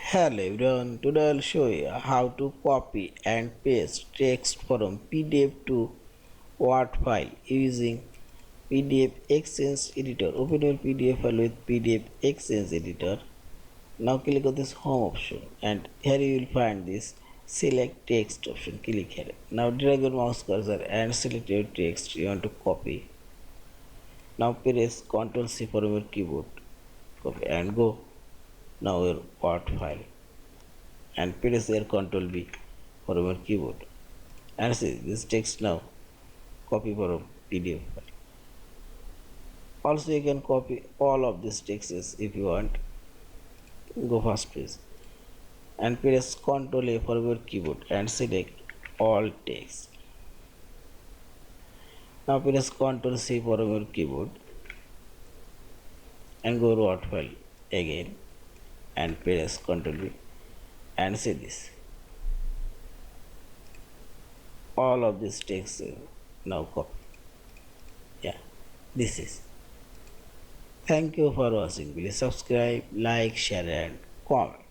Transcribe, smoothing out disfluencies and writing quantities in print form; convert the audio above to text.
Hello everyone, today I'll show you how to copy and paste text from PDF to Word file using PDF-XChange Editor. Open your PDF file with PDF-XChange Editor. Now click on this home option and here you will find this select text option. Click here. Now drag your mouse cursor and select your text you want to copy. Now press Ctrl C from your keyboard. Copy and go. Now your Word file. And press their Ctrl B for our keyboard and see this text now copy for a PDF file. Also you can copy all of these texts if you want. Go first page and press Ctrl A for your keyboard and select all text. Now press Ctrl C for your keyboard and go to Word file again and press Ctrl B and see this. All of this text now copy. Yeah, this is. Thank you for watching. Please subscribe, like, share and comment.